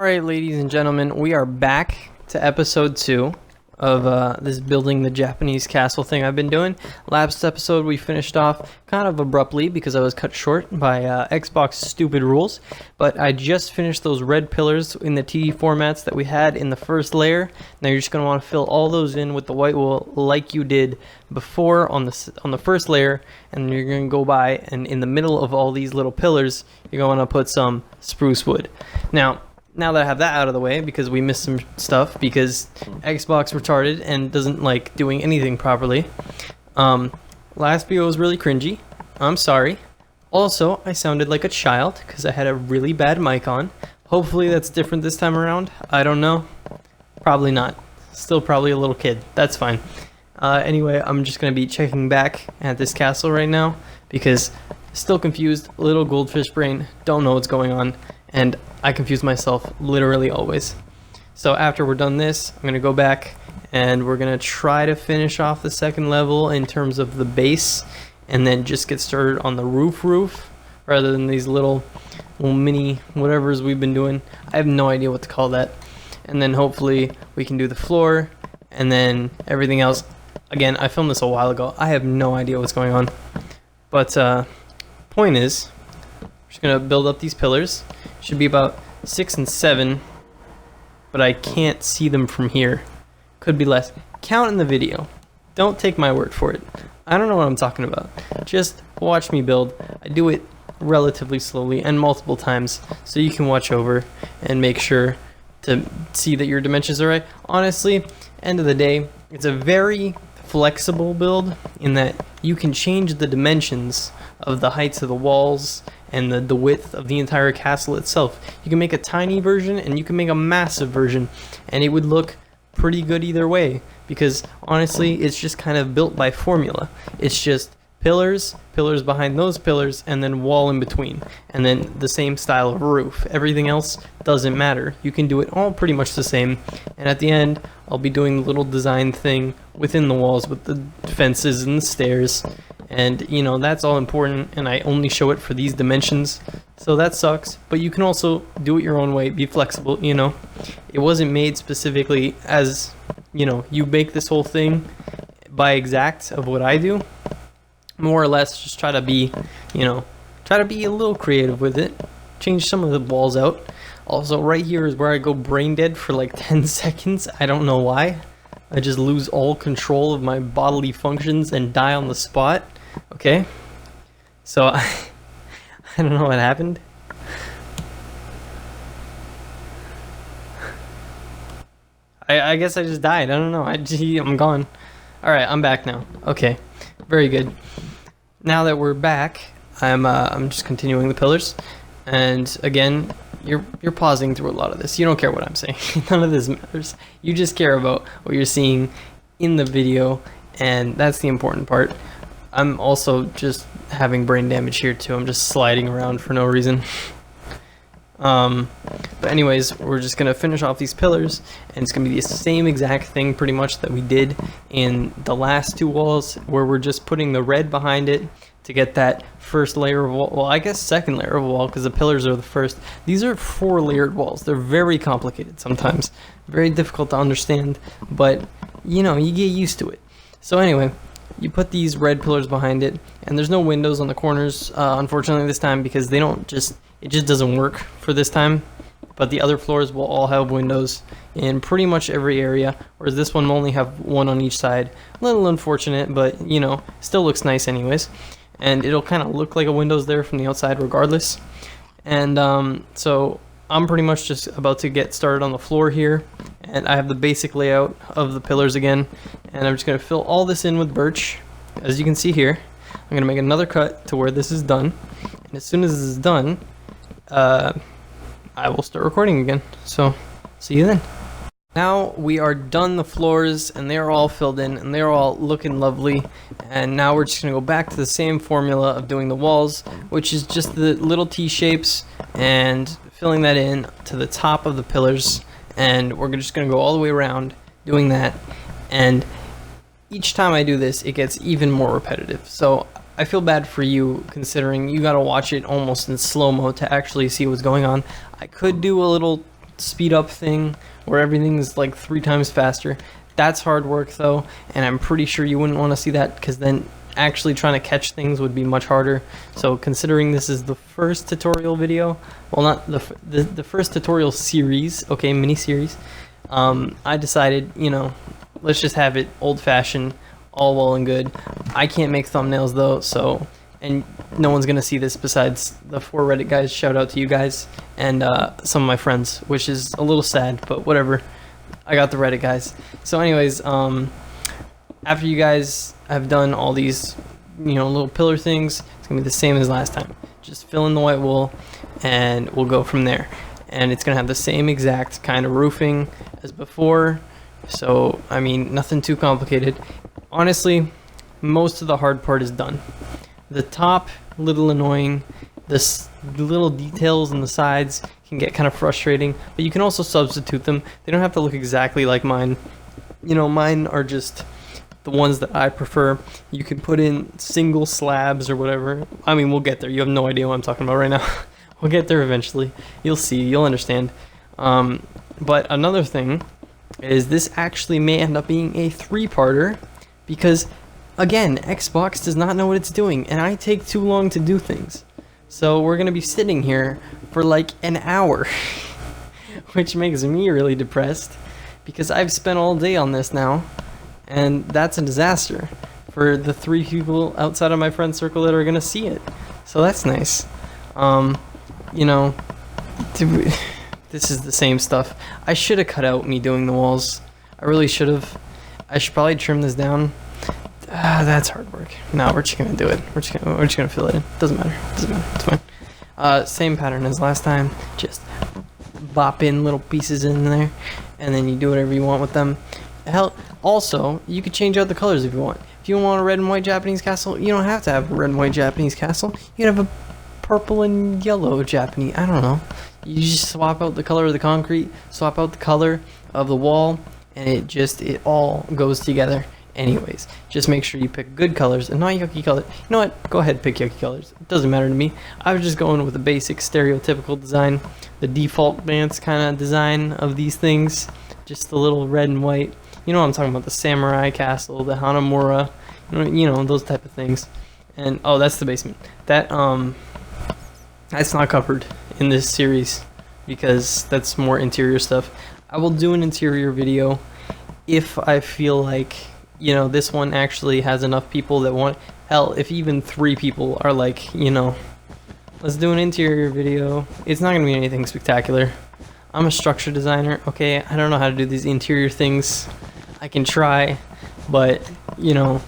Alright, ladies and gentlemen, we are back to episode 2 of this building the Japanese castle thing I've been doing. Last episode we finished off kind of abruptly because I was cut short by Xbox stupid rules, but I just finished those red pillars in the TD formats that we had in the first layer. Now you're just going to want to fill all those in with the white wool like you did before on the first layer, and you're going to go by and in the middle of all these little pillars you're going to put some spruce wood. Now that I have that out of the way, because we missed some stuff because Xbox retarded and doesn't like doing anything properly. Last video was really cringy. I'm sorry. Also, I sounded like a child because I had a really bad mic on. Hopefully that's different this time around. I don't know. Probably not. Still probably a little kid. That's fine. Anyway, I'm just going to be checking back at this castle right now because still confused. Little goldfish brain. Don't know what's going on. And I confuse myself literally always. So after we're done this, I'm going to go back and we're going to try to finish off the second level in terms of the base, and then just get started on the roof rather than these little mini whatevers we've been doing. I have no idea what to call that. And then hopefully we can do the floor and then everything else. Again, I filmed this a while ago. I have no idea what's going on. But point is, I'm just going to build up these pillars. Should be about 6 and 7, but I can't see them from here. Could be less. Count in the video. Don't take my word for it. I don't know what I'm talking about. Just watch me build. I do it relatively slowly and multiple times, so you can watch over and make sure to see that your dimensions are right. Honestly, end of the day, it's a very flexible build in that you can change the dimensions of the heights of the walls and the width of the entire castle itself. You can make a tiny version and you can make a massive version, and it would look pretty good either way, because honestly it's just kind of built by formula. It's just pillars behind those pillars, and then wall in between, and then the same style of roof. Everything else doesn't matter. You can do it all pretty much the same, and at the end I'll be doing the little design thing within the walls with the fences and the stairs, and you know, that's all important, and I only show it for these dimensions, so that sucks. But you can also do it your own way, be flexible, you know. It wasn't made specifically as, you know, you make this whole thing by exact of what I do. More or less just try to be, you know, try to be a little creative with it. Change some of the walls out. Also, right here is where I go brain dead for like 10 seconds. I don't know why. I just lose all control of my bodily functions and die on the spot. Okay, so I don't know what happened. I guess I just died. I don't know. I'm gone. All right, I'm back now. Okay, very good. Now that we're back, I'm just continuing the pillars, and again, you're pausing through a lot of this. You don't care what I'm saying. None of this matters. You just care about what you're seeing in the video, and that's the important part. I'm also just having brain damage here too. I'm just sliding around for no reason. But anyways, we're just gonna finish off these pillars, and it's gonna be the same exact thing pretty much that we did in the last two walls, where we're just putting the red behind it to get that first layer of wall. Well, I guess second layer of wall, because the pillars are the first. These are 4-layered walls. They're very complicated sometimes, very difficult to understand, but you know, you get used to it. So anyway, you put these red pillars behind it, and there's no windows on the corners, unfortunately this time, because it just doesn't work for this time. But the other floors will all have windows in pretty much every area, whereas this one will only have one on each side. A little unfortunate, but you know, still looks nice anyways. And it'll kind of look like a window's there from the outside regardless. And so I'm pretty much just about to get started on the floor here, and I have the basic layout of the pillars again, and I'm just going to fill all this in with birch, as you can see here. I'm going to make another cut to where this is done, and as soon as this is done, I will start recording again. So see you then. Now we are done the floors, and they're all filled in, and they're all looking lovely, and now we're just going to go back to the same formula of doing the walls, which is just the little T-shapes and filling that in to the top of the pillars, and we're just going to go all the way around doing that. And each time I do this, it gets even more repetitive, so I feel bad for you, considering you got to watch it almost in slow-mo to actually see what's going on. I could do a little speed up thing where everything's like 3 times faster. That's hard work though, and I'm pretty sure you wouldn't want to see that, because then actually trying to catch things would be much harder. So considering this is the first tutorial video, well, not the first tutorial series, okay, mini series, I decided, you know, let's just have it old-fashioned, all well and good. I can't make thumbnails though, so, and no one's gonna see this besides the 4 Reddit guys. Shout out to you guys and some of my friends, which is a little sad, but whatever. I got the Reddit guys. So anyways, after you guys have done all these, you know, little pillar things, it's gonna be the same as last time. Just fill in the white wool and we'll go from there. And it's gonna have the same exact kind of roofing as before. So, I mean, nothing too complicated. Honestly, most of the hard part is done. The top, little annoying. This little details on the sides can get kind of frustrating, but you can also substitute them. They don't have to look exactly like mine. You know, mine are just the ones that I prefer. You can put in single slabs or whatever. I mean, we'll get there. You have no idea what I'm talking about right now. We'll get there eventually. You'll see. You'll understand. But another thing is this actually may end up being a 3-parter because, again, Xbox does not know what it's doing, and I take too long to do things. So we're going to be sitting here for like an hour, which makes me really depressed because I've spent all day on this now, and that's a disaster for the 3 people outside of my friend circle that are going to see it. So that's nice. You know, this is the same stuff. I should have cut out me doing the walls. I really should have. I should probably trim this down. That's hard work. No, we're just gonna do it. We're just gonna fill it in. Doesn't matter. It's fine. Same pattern as last time. Just bop in little pieces in there, and then you do whatever you want with them. Hell, also you could change out the colors if you want. If you want a red and white Japanese castle, you don't have to have a red and white Japanese castle. You can have a purple and yellow Japanese. I don't know. You just swap out the color of the concrete, swap out the color of the wall, and it all goes together. Anyways, just make sure you pick good colors and not yucky colors. You know what? Go ahead, pick yucky colors. It doesn't matter to me. I was just going with the basic stereotypical design, the default dance kind of design of these things. Just the little red and white. You know what I'm talking about? The samurai castle, the Hanamura, you know those type of things. And oh, that's the basement. That's not covered in this series because that's more interior stuff. I will do an interior video if I feel like, you know, this one actually has enough people that want. Hell, if even 3 people are like, you know, let's do an interior video. It's not gonna be anything spectacular. I'm a structure designer, okay? I don't know how to do these interior things. I can try, but, you know,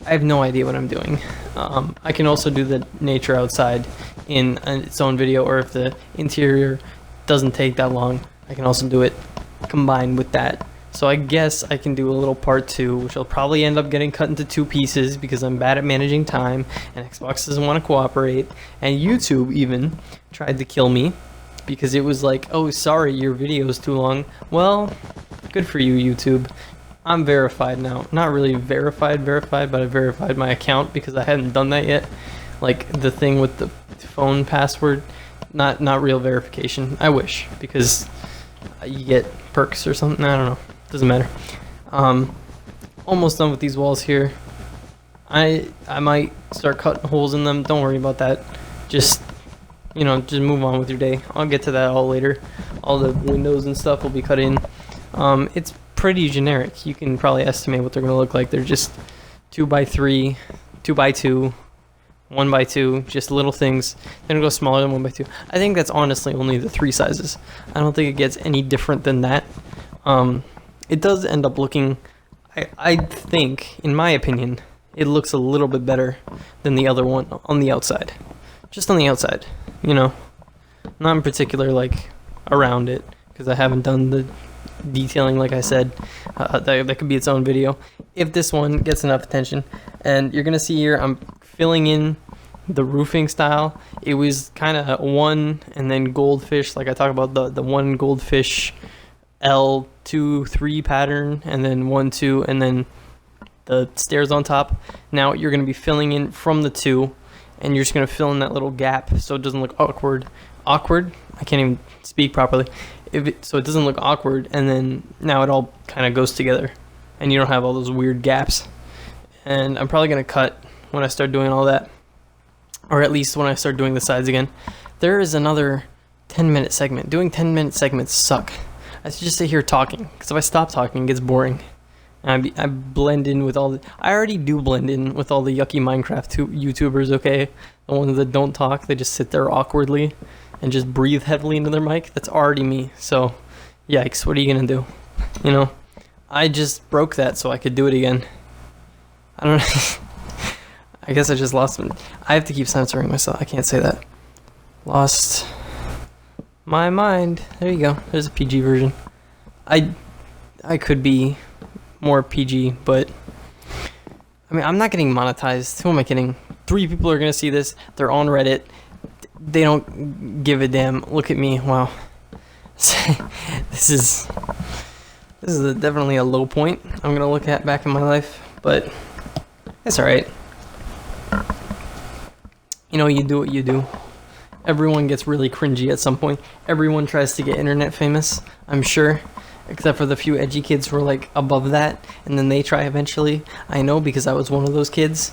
I have no idea what I'm doing. I can also do the nature outside in its own video, or if the interior doesn't take that long, I can also do it combined with that. So I guess I can do a little part 2, which will probably end up getting cut into 2 pieces because I'm bad at managing time, and Xbox doesn't want to cooperate, and YouTube even tried to kill me because it was like, oh, sorry, your video is too long. Well, good for you, YouTube. I'm verified now. Not really verified, but I verified my account because I hadn't done that yet. Like the thing with the phone password, not real verification. I wish, because you get perks or something. I don't know. Doesn't matter. Almost done with these walls here. I might start cutting holes in them. Don't worry about that. Just, you know, just move on with your day. I'll get to that all later. All the windows and stuff will be cut in. It's pretty generic. You can probably estimate what they're gonna look like. They're just 2x3, 2x2, 1x2, just little things. They're gonna go smaller than 1x2. I think that's honestly only the 3 sizes. I don't think it gets any different than that. It does end up looking, I think, in my opinion, it looks a little bit better than the other one on the outside. Just on the outside, you know. Not in particular, like, around it, because I haven't done the detailing, like I said. That could be its own video if this one gets enough attention. And you're gonna see here I'm filling in the roofing style. It was kind of 1 and then goldfish, like I talked about, the 1 goldfish L2 3 pattern, and then 1 2, and then the stairs on top. Now you're gonna be filling in from the 2, and you're just gonna fill in that little gap so it doesn't look awkward. I can't even speak properly. so it doesn't look awkward, and then now it all kind of goes together, and you don't have all those weird gaps. And I'm probably gonna cut when I start doing all that, or at least when I start doing the sides again. There is another 10-minute segment. Doing 10-minute segments suck. I should just sit here talking, because if I stop talking, it gets boring. And I blend in with all the... I already do blend in with all the yucky Minecraft YouTubers, okay? The ones that don't talk, they just sit there awkwardly and just breathe heavily into their mic. That's already me. So, yikes, what are you gonna do? You know? I just broke that so I could do it again. I don't know. I guess I just lost it. I have to keep censoring myself. I can't say that. Lost my mind. There you go. There's a PG version. I could be more PG, but I mean, I'm not getting monetized. Who am I kidding? 3 people are gonna see this. They're on Reddit. They don't give a damn. Look at me. Wow. This is definitely a low point I'm gonna look at back in my life, but it's all right. You know, you do what you do. Everyone gets really cringy at some point. Everyone tries to get internet famous, I'm sure. Except for the few edgy kids who are like above that, and then they try eventually. I know, because I was one of those kids.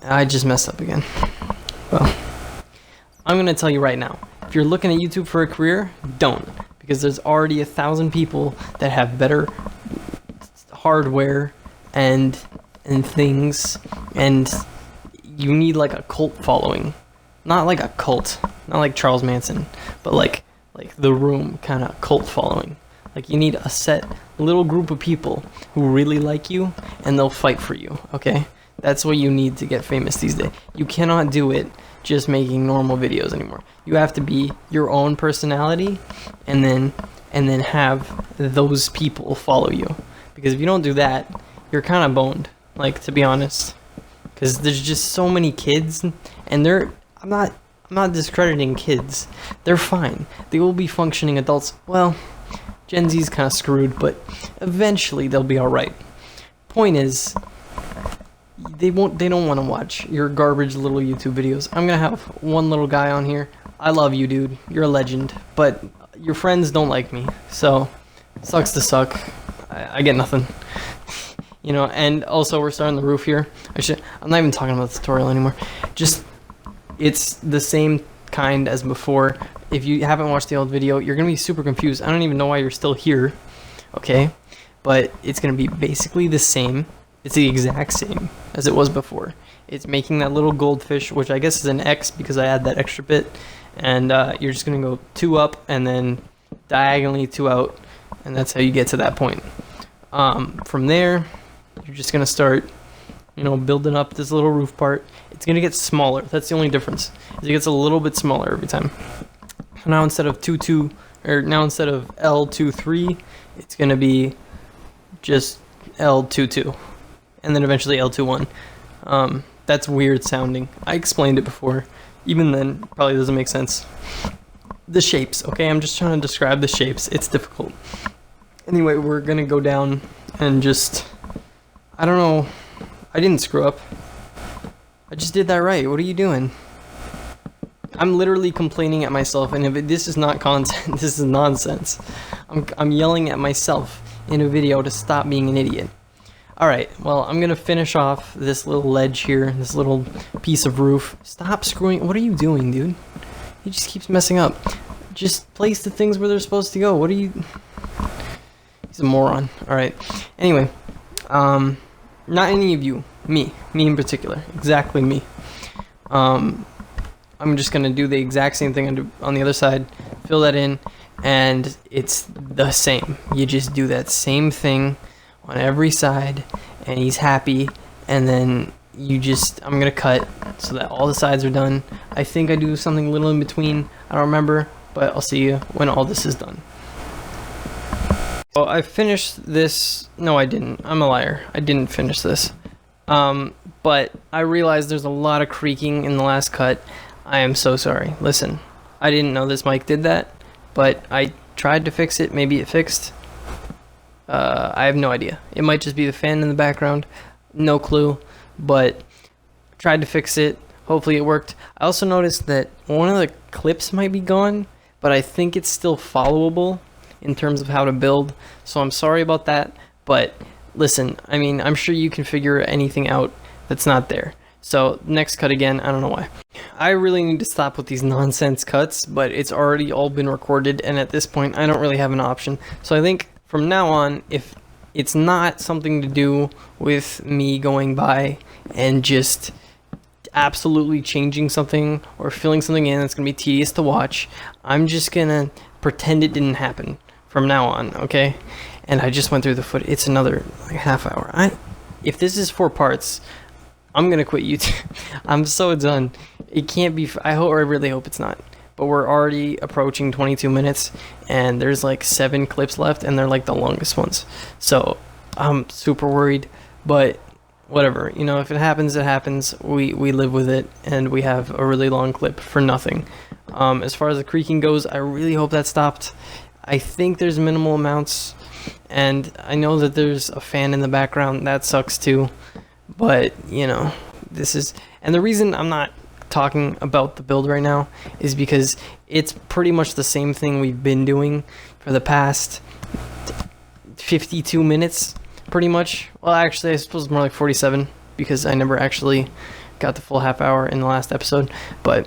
I just messed up again. Well, I'm gonna tell you right now, if you're looking at YouTube for a career, don't. Because there's already 1,000 people that have better hardware and things, and you need like a cult following. Not like a cult, not like Charles Manson, but like The Room kind of cult following. Like, you need a set little group of people who really like you, and they'll fight for you, okay? That's what you need to get famous these days. You cannot do it just making normal videos anymore. You have to be your own personality, and then have those people follow you. Because if you don't do that, you're kind of boned, like, to be honest. Because there's just so many kids, and I'm not discrediting kids. They're fine. They will be functioning adults. Well, Gen Z's kind of screwed, but eventually they'll be all right. Point is, they don't want to watch your garbage little YouTube videos. I'm gonna have one little guy on here. I love you, dude. You're a legend, but your friends don't like me, so sucks to suck. I get nothing. You know, and also we're starting the roof here. I'm not even talking about the tutorial anymore. Just, it's the same kind as before. If you haven't watched the old video, you're gonna be super confused. I don't even know why you're still here, okay? But it's gonna be basically the same. It's the exact same as it was before. It's making that little goldfish, which I guess is an X because I add that extra bit, and you're just gonna go 2 up and then diagonally 2 out, and that's how you get to that point. From there, you're just gonna start, you know, building up this little roof part. It's gonna get smaller. That's the only difference. It gets a little bit smaller every time. Now instead of instead of L23, it's gonna be just L22, and then eventually L21. That's weird sounding. I explained it before. Even then, probably doesn't make sense. The shapes, okay? I'm just trying to describe the shapes. It's difficult. Anyway, we're gonna go down and just, I don't know. I didn't screw up. I just did that right. What are you doing? I'm literally complaining at myself, and if this is not content, this is nonsense. I'm yelling at myself in a video to stop being an idiot. Alright, well, I'm gonna finish off this little ledge here, this little piece of roof. Stop screwing. What are you doing, dude? He just keeps messing up. Just place the things where they're supposed to go. What are you... He's a moron. Alright. Anyway, not any of you. Me in particular. Exactly me. I'm just gonna do the exact same thing on the other side, fill that in, and it's the same. You just do that same thing on every side, and he's happy, and then I'm gonna cut so that all the sides are done. I think I do something a little in between, I don't remember, but I'll see you when all this is done. So I finished this. No, I didn't. I'm a liar. I didn't finish this. But I realized there's a lot of creaking in the last cut. I am so sorry. Listen, I didn't know this mic did that, but I tried to fix it. Maybe it fixed. I have no idea. It might just be the fan in the background. No clue, but tried to fix it. Hopefully it worked. I also noticed that one of the clips might be gone, but I think it's still followable. in terms of how to build, so I'm sorry about that. But listen, I mean, I'm sure you can figure anything out that's not there. So next cut again, I don't know why. I really need to stop with these nonsense cuts, but it's already all been recorded, and at this point I don't really have an option. So I think from now on, if it's not something to do with me going by and just absolutely changing something or filling something in that's going to be tedious to watch, I'm just going to pretend it didn't happen from now on, okay? And I just went through the footage. It's another like half hour. If this is 4 parts, I'm going to quit YouTube. I'm so done. It can't be. I really hope it's not. But we're already approaching 22 minutes, and there's like 7 clips left, and they're like the longest ones. So I'm super worried, but whatever. You know, if it happens, it happens. We live with it, and we have a really long clip for nothing. As far as the creaking goes, I really hope that stopped. I think there's minimal amounts, and I know that there's a fan in the background. That sucks too. But, you know, this is... And the reason I'm not talking about the build right now is because it's pretty much the same thing we've been doing for the past 52 minutes, pretty much. Well, actually, I suppose it's more like 47, because I never actually got the full half hour in the last episode. But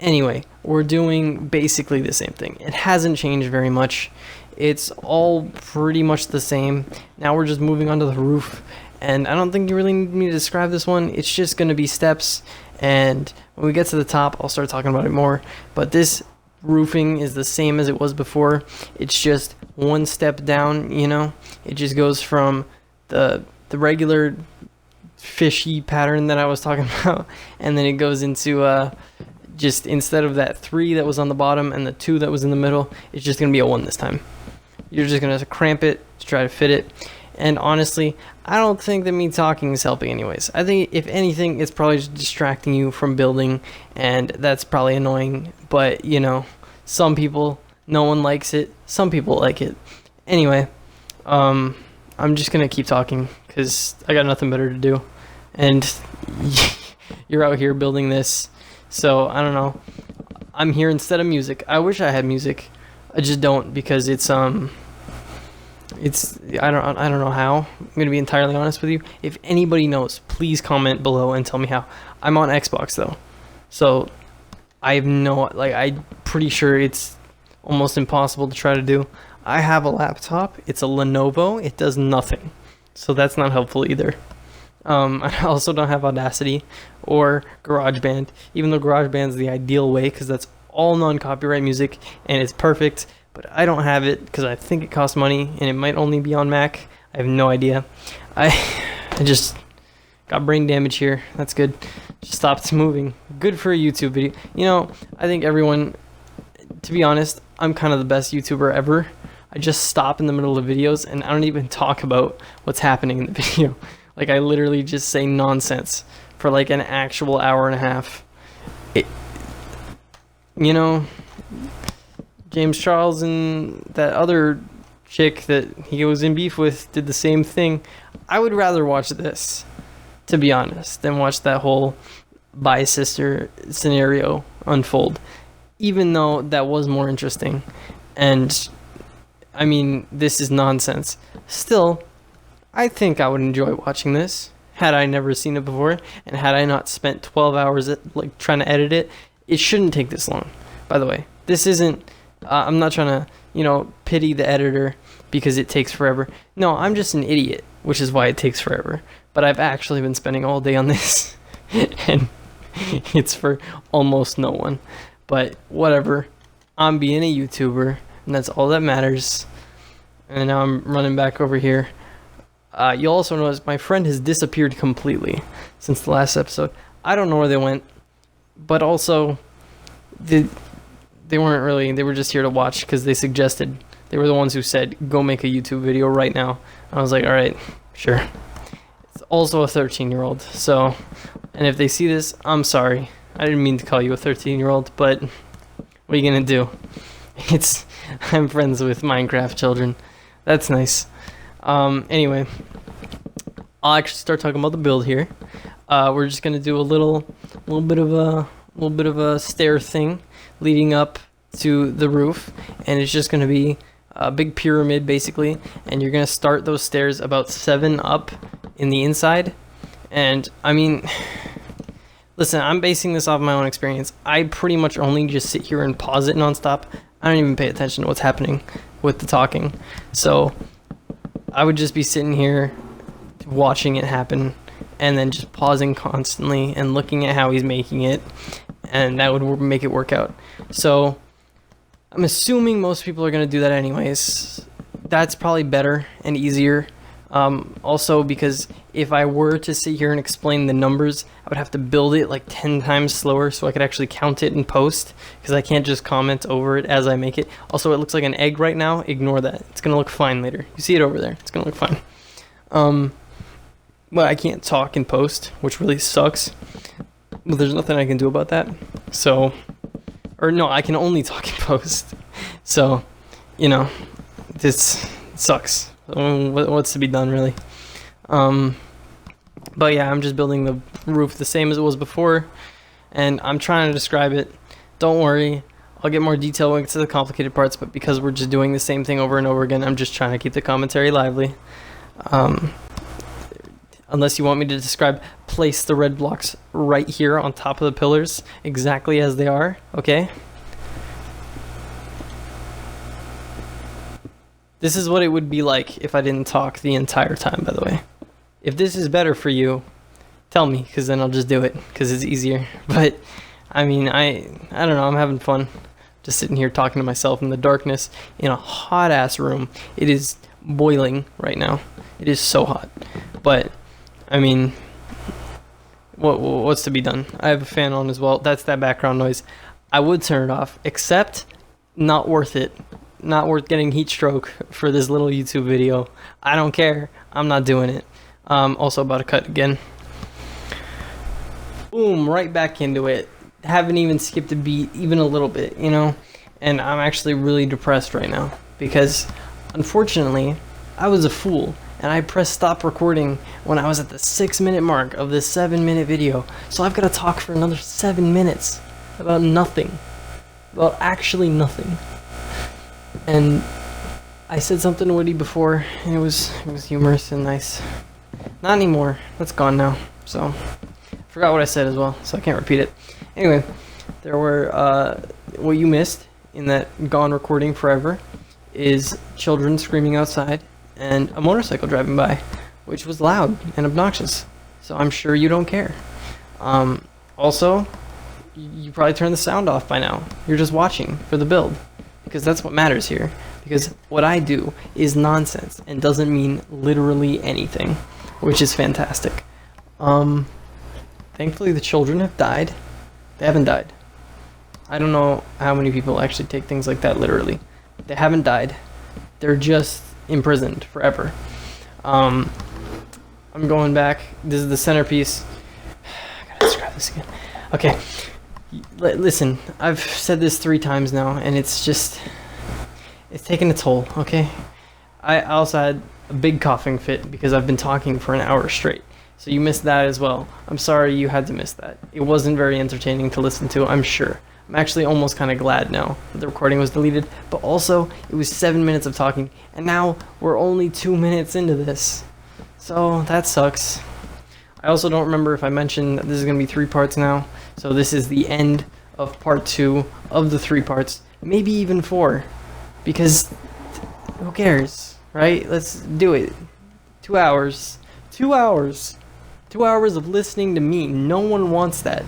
anyway, we're doing basically the same thing. It hasn't changed very much. It's all pretty much the same. Now we're just moving on to the roof. And I don't think you really need me to describe this one. It's just going to be steps. And when we get to the top, I'll start talking about it more. But this roofing is the same as it was before. It's just one step down, you know. It just goes from the regular fishy pattern that I was talking about. And then it goes into just instead of that 3 that was on the bottom and the 2 that was in the middle, it's just going to be a 1 this time. You're just going to cramp it to try to fit it. And honestly, I don't think that me talking is helping anyways. I think if anything, it's probably just distracting you from building, and that's probably annoying. But, you know, some people, no one likes it. Some people like it. Anyway, I'm just going to keep talking because I got nothing better to do. And you're out here building this. So, I don't know. I'm here instead of music. I wish I had music. I just don't, because it's I don't know how. I'm gonna be entirely honest with you. If anybody knows, please comment below and tell me how. I'm on Xbox though, so I have I'm pretty sure it's almost impossible to try to do. I have a laptop. It's a Lenovo. It does nothing, so that's not helpful either. I also don't have Audacity or GarageBand, even though GarageBand's the ideal way because that's all non-copyright music and it's perfect. But I don't have it because I think it costs money and it might only be on Mac. I have no idea. I just got brain damage here. That's good. Just stopped moving. Good for a YouTube video. You know, I think everyone, to be honest, I'm kind of the best YouTuber ever. I just stop in the middle of videos and I don't even talk about what's happening in the video. Like, I literally just say nonsense for like an actual hour and a half. You know, James Charles and that other chick that he was in beef with did the same thing. I would rather watch this, to be honest, than watch that whole bi-sister scenario unfold, even though that was more interesting. And, I mean, this is nonsense. Still, I think I would enjoy watching this had I never seen it before, and had I not spent 12 hours trying to edit it. It shouldn't take this long, by the way. This isn't... I'm not trying to, you know, pity the editor because it takes forever. No, I'm just an idiot, which is why it takes forever. But I've actually been spending all day on this, and it's for almost no one. But whatever. I'm being a YouTuber, and that's all that matters. And now I'm running back over here. You'll also notice my friend has disappeared completely since the last episode. I don't know where they went, but also they weren't really, they were just here to watch because they suggested, they were the ones who said, go make a YouTube video right now. I was like, all right, sure. It's also a 13-year-old, so, and if they see this, I'm sorry. I didn't mean to call you a 13-year-old, but what are you gonna do? I'm friends with Minecraft children. That's nice. Anyway, I'll actually start talking about the build here. We're just gonna do a little bit of a stair thing leading up to the roof, and it's just gonna be a big pyramid basically, and you're gonna start those stairs about 7 up in the inside. And I mean, listen, I'm basing this off my own experience. I pretty much only just sit here and pause it nonstop. I don't even pay attention to what's happening with the talking. So I would just be sitting here watching it happen and then just pausing constantly and looking at how he's making it, and that would make it work out. So I'm assuming most people are going to do that anyways. That's probably better and easier. Also, because if I were to sit here and explain the numbers, I would have to build it like 10 times slower so I could actually count it in post, because I can't just comment over it as I make it. Also, it looks like an egg right now. Ignore that. It's going to look fine later. You see it over there. It's going to look fine. But I can't talk in post, which really sucks. But there's nothing I can do about that. So, or no, I can only talk in post. So, you know, this sucks. What's to be done, really? But yeah, I'm just building the roof the same as it was before, and I'm trying to describe it. Don't worry, I'll get more detail when we get to the complicated parts, but because we're just doing the same thing over and over again, I'm just trying to keep the commentary lively. Unless you want me to describe, place the red blocks right here on top of the pillars, exactly as they are, okay? This is what it would be like if I didn't talk the entire time, by the way. If this is better for you, tell me, because then I'll just do it, because it's easier. But, I mean, I don't know, I'm having fun. Just sitting here talking to myself in the darkness in a hot-ass room. It is boiling right now. It is so hot. But, I mean, what's to be done? I have a fan on as well. That's that background noise. I would turn it off, except not worth it. Not worth getting heat stroke for this little YouTube video. I don't care. I'm not doing it. Also about to cut again. Boom, right back into it. Haven't even skipped a beat, even a little bit, you know? And I'm actually really depressed right now because, unfortunately, I was a fool and I pressed stop recording when I was at the 6-minute mark of this 7-minute video. So I've got to talk for another 7 minutes about nothing. About actually nothing. And I said something witty before, and it was humorous and nice. Not anymore. That's gone now. So, I forgot what I said as well, so I can't repeat it. Anyway, there were, what you missed in that gone recording forever is children screaming outside and a motorcycle driving by, which was loud and obnoxious. So I'm sure you don't care. Also, you probably turned the sound off by now. You're just watching for the build. Because that's what matters here. Because what I do is nonsense and doesn't mean literally anything, which is fantastic. Thankfully the children have died. They haven't died. I don't know how many people actually take things like that literally. They haven't died. They're just imprisoned forever. I'm going back. This is the centerpiece. I gotta describe this again. Okay. Listen, I've said this 3 times now, and it's taking a toll, okay? I also had a big coughing fit because I've been talking for an hour straight. So you missed that as well. I'm sorry you had to miss that. It wasn't very entertaining to listen to, I'm sure. I'm actually almost kind of glad now that the recording was deleted, but also it was 7 minutes of talking, and now we're only 2 minutes into this. So that sucks. I also don't remember if I mentioned that this is going to be 3 parts now. So this is the end of part 2 of the 3 parts. Maybe even 4. Because who cares, right? Let's do it. 2 hours. 2 hours. 2 hours of listening to me. No one wants that.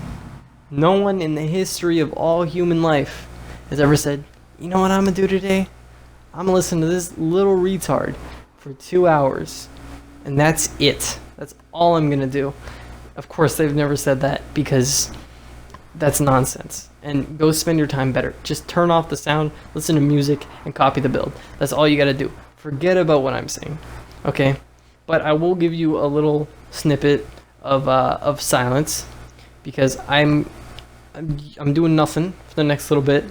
No one in the history of all human life has ever said, you know what I'm going to do today? I'm going to listen to this little retard for 2 hours. And that's it. That's all I'm going to do. Of course, they've never said that because that's nonsense. And go spend your time better. Just turn off the sound, listen to music, and copy the build. That's all you got to do. Forget about what I'm saying. Okay? But I will give you a little snippet of silence because I'm doing nothing for the next little bit,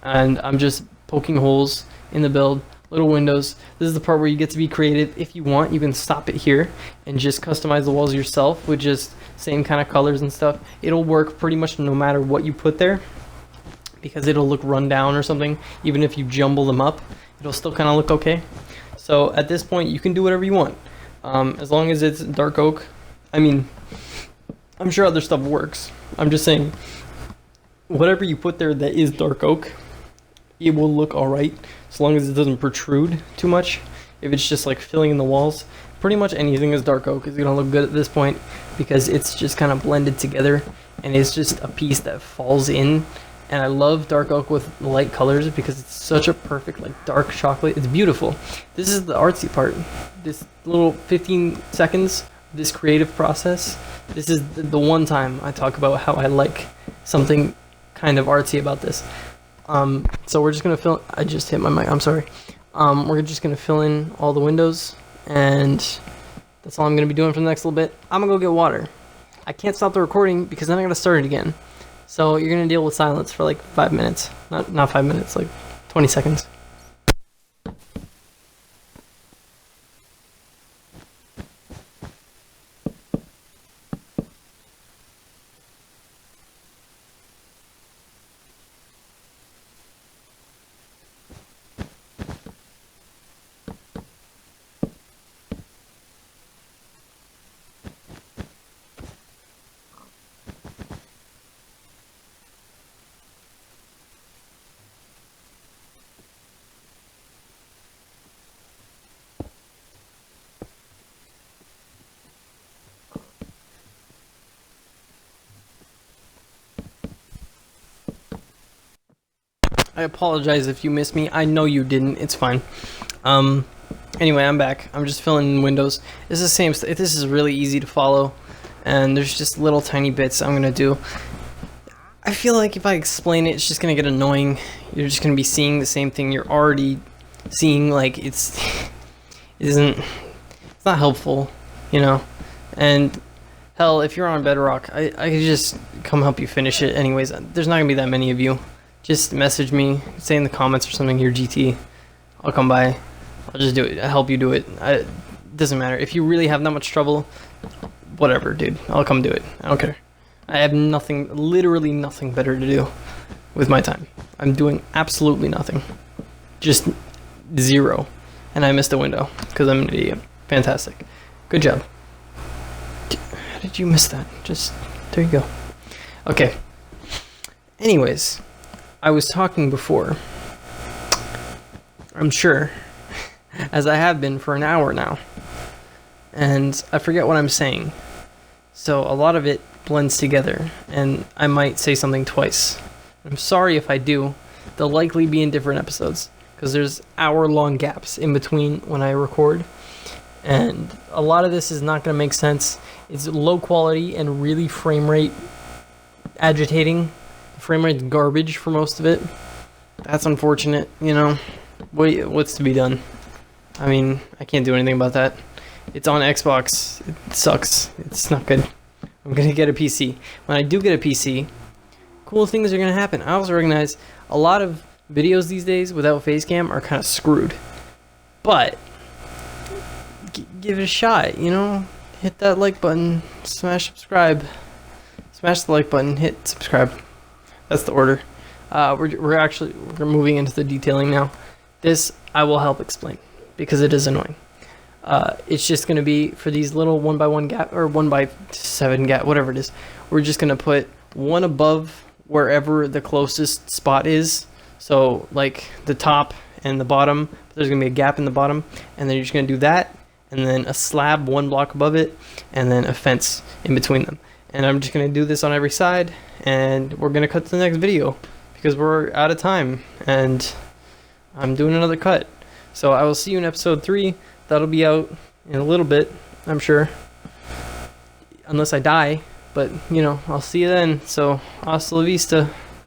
and I'm just poking holes in the build. Little windows. This is the part where you get to be creative. If you want, you can stop it here and just customize the walls yourself with just same kind of colors and stuff. It'll work pretty much no matter what you put there because it'll look run down or something. Even if you jumble them up, it'll still kind of look okay. So at this point, you can do whatever you want, as long as it's dark oak. I mean, I'm sure other stuff works. I'm just saying, whatever you put there that is dark oak, it will look alright, as long as it doesn't protrude too much. If it's just like filling in the walls, pretty much anything is dark oak is gonna look good at this point, because it's just kind of blended together, and it's just a piece that falls in. And I love dark oak with light colors because it's such a perfect, like, dark chocolate. It's beautiful. This is the artsy part. This little 15 seconds, this creative process, this is the one time I talk about how I like something kind of artsy about this. So we're just gonna fill. I just hit my mic. I'm sorry. We're just gonna fill in all the windows, and that's all I'm gonna be doing for the next little bit. I'm gonna go get water. I can't stop the recording because then I gotta start it again. So you're gonna deal with silence for like 5 minutes. Not 5 minutes, like 20 seconds. I apologize if you missed me. I know you didn't. It's fine. Anyway, I'm back. I'm just filling in windows. This is the same. This is really easy to follow, and there's just little tiny bits I'm gonna do. I feel like if I explain it, it's just gonna get annoying. You're just gonna be seeing the same thing you're already seeing. Like it's not helpful, you know. And hell, if you're on Bedrock, I could just come help you finish it. Anyways, there's not gonna be that many of you. Just message me, say in the comments or something, your GT. I'll come by. I'll just do it. I'll help you do it. It doesn't matter. If you really have that much trouble, whatever, dude. I'll come do it. I don't care. I have nothing, literally nothing better to do with my time. I'm doing absolutely nothing. Just zero. And I missed a window because I'm an idiot. Fantastic. Good job. How did you miss that? Just, there you go. Okay. Anyways. I was talking before, I'm sure, as I have been for an hour now, and I forget what I'm saying, so a lot of it blends together, and I might say something twice. I'm sorry if I do. They'll likely be in different episodes, because there's hour-long gaps in between when I record, and a lot of this is not going to make sense. It's low quality and really frame rate agitating. Frame rate's garbage for most of it. That's unfortunate, you know. What's to be done? I mean, I can't do anything about that. It's on Xbox. It sucks. It's not good. I'm gonna get a PC. When I do get a PC, cool things are gonna happen. I also recognize a lot of videos these days without facecam are kind of screwed. But give it a shot, you know. Hit that like button. Smash subscribe. Smash the like button. Hit subscribe. That's the order. We're moving into the detailing now. This I will help explain because it is annoying. It's just gonna be for these little 1x1 gap or 1x7 gap, whatever it is. We're just gonna put one above wherever the closest spot is. So like the top and the bottom. There's gonna be a gap in the bottom, and then you're just gonna do that, and then a slab 1 block above it, and then a fence in between them. And I'm just gonna do this on every side, and we're gonna cut to the next video because we're out of time and I'm doing another cut. So I will see you in episode 3. That'll be out in a little bit, I'm sure, unless I die, but you know, I'll see you then. So hasta la vista.